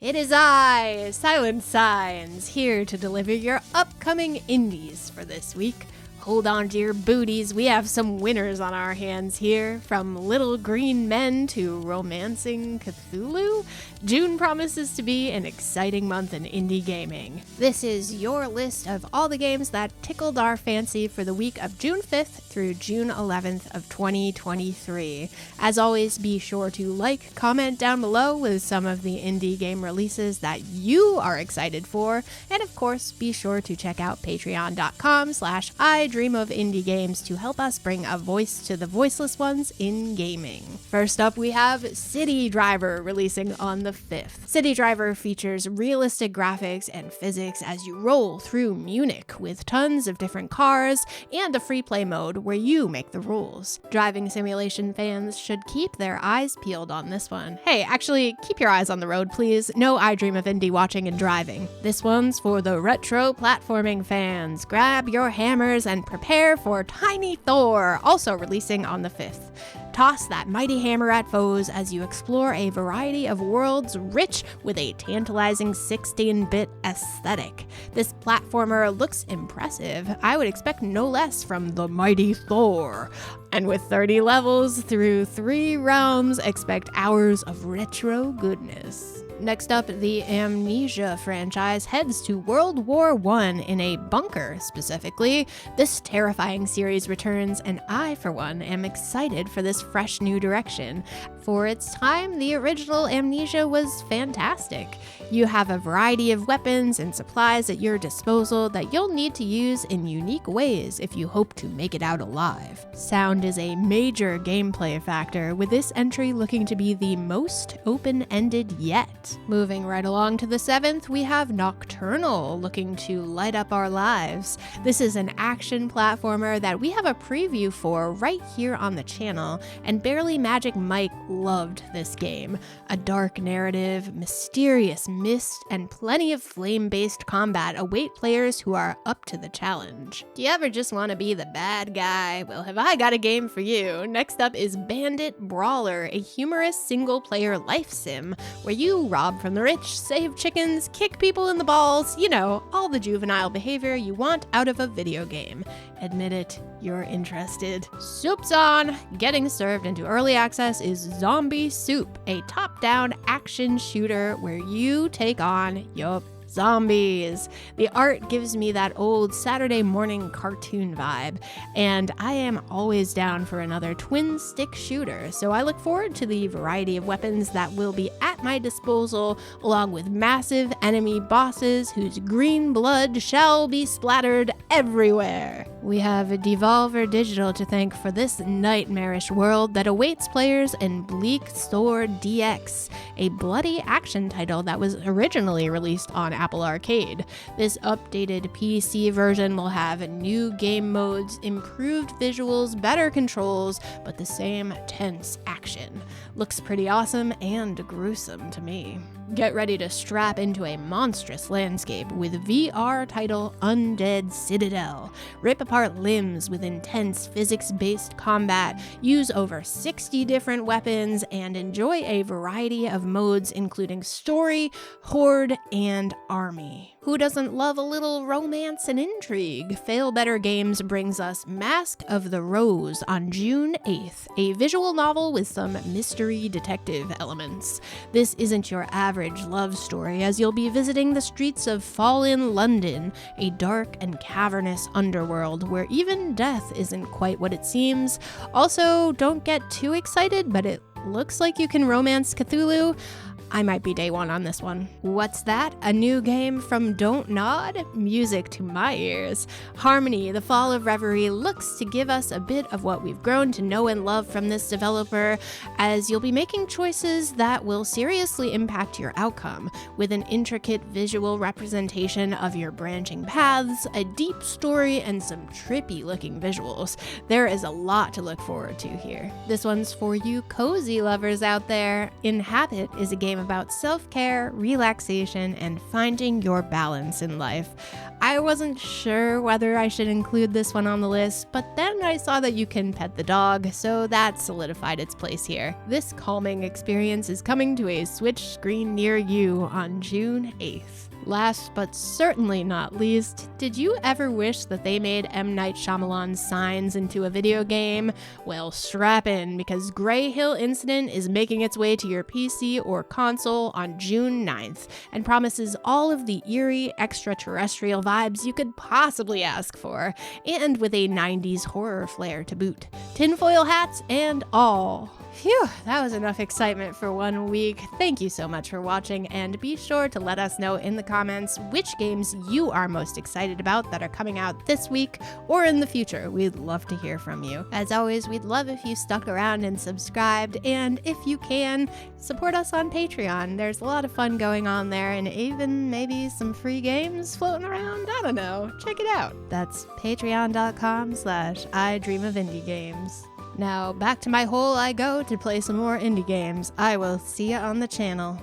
It is I, SilentSigns, here to deliver your upcoming indies for this week. Hold on to your booties, we have some winners on our hands here. From Little Green Men to Romancing Cthulhu, June promises to be an exciting month in indie gaming. This is your list of all the games that tickled our fancy for the week of June 5th through June 11th of 2023. As always, be sure to like, comment down below with some of the indie game releases that you are excited for, and of course, be sure to check out patreon.com/idreamofindiegames to help us bring a voice to the voiceless ones in gaming. First up, we have CityDriver releasing on the 5th. CityDriver features realistic graphics and physics as you roll through Munich with tons of different cars and a free play mode where you make the rules. Driving simulation fans should keep their eyes peeled on this one. Hey, actually, keep your eyes on the road, please. No I Dream of Indie watching and driving. This one's for the retro platforming fans. Grab your hammers and prepare for Tiny Thor, also releasing on the 5th. Toss that mighty hammer at foes as you explore a variety of worlds rich with a tantalizing 16-bit aesthetic. This platformer looks impressive. I would expect no less from the mighty Thor. And with 30 levels through 3 realms, expect hours of retro goodness. Next up, the Amnesia franchise heads to World War I in a bunker, specifically. This terrifying series returns, and I, for one, am excited for this fresh new direction. For its time, the original Amnesia was fantastic. You have a variety of weapons and supplies at your disposal that you'll need to use in unique ways if you hope to make it out alive. Sound is a major gameplay factor, with this entry looking to be the most open-ended yet. Moving right along to the 7th, we have Nocturnal, looking to light up our lives. This is an action platformer that we have a preview for right here on the channel, and Barely Magic Mike loved this game. A dark narrative, mysterious mist, and plenty of flame-based combat await players who are up to the challenge. Do you ever just want to be the bad guy? Well, have I got a game for you. Next up is Bandit Brawler, a humorous single-player life sim where you rob from the rich, save chickens, kick people in the balls, you know, all the juvenile behavior you want out of a video game. Admit it, you're interested. Soup's on! Getting served into early access is Zombie Soup, a top-down action shooter where you take on, zombies. The art gives me that old Saturday morning cartoon vibe, and I am always down for another twin-stick shooter, so I look forward to the variety of weapons that will be at my disposal, along with massive enemy bosses whose green blood shall be splattered everywhere. We have Devolver Digital to thank for this nightmarish world that awaits players in Bleak Sword DX, a bloody action title that was originally released on Apple Arcade. This updated PC version will have new game modes, improved visuals, better controls, but the same tense action. Looks pretty awesome and gruesome to me. Get ready to strap into a monstrous landscape with VR title Undead Citadel. Rip apart limbs with intense physics-based combat, use over 60 different weapons, and enjoy a variety of modes including story, horde, and army. Who doesn't love a little romance and intrigue? Fail Better Games brings us Mask of the Rose on June 8th, a visual novel with some mystery detective elements. This isn't your average love story, as you'll be visiting the streets of Fallen London, a dark and cavernous underworld where even death isn't quite what it seems. Also, don't get too excited, but it looks like you can romance Cthulhu. I might be day one on this one. What's that? A new game from Don't Nod? Music to my ears. Harmony, the Fall of Reverie looks to give us a bit of what we've grown to know and love from this developer, as you'll be making choices that will seriously impact your outcome, with an intricate visual representation of your branching paths, a deep story, and some trippy looking visuals. There is a lot to look forward to here. This one's for you cozy lovers out there. Inhabit is a game about self-care, relaxation, and finding your balance in life. I wasn't sure whether I should include this one on the list, but then I saw that you can pet the dog, so that solidified its place here. This calming experience is coming to a Switch screen near you on June 8th. Last but certainly not least, did you ever wish that they made M. Night Shyamalan's Signs into a video game? Well, strap in, because Greyhill Incident is making its way to your PC or console on June 9th, and promises all of the eerie, extraterrestrial vibes you could possibly ask for, and with a 90s horror flair to boot. Tinfoil hats and all. Phew, that was enough excitement for 1 week. Thank you so much for watching, and be sure to let us know in the comments which games you are most excited about that are coming out this week or in the future. We'd love to hear from you. As always, we'd love if you stuck around and subscribed, and if you can, support us on Patreon. There's a lot of fun going on there, and even maybe some free games floating around. I don't know. Check it out. That's patreon.com/idreamofindiegames. Now, back to my hole I go to play some more indie games. I will see ya on the channel.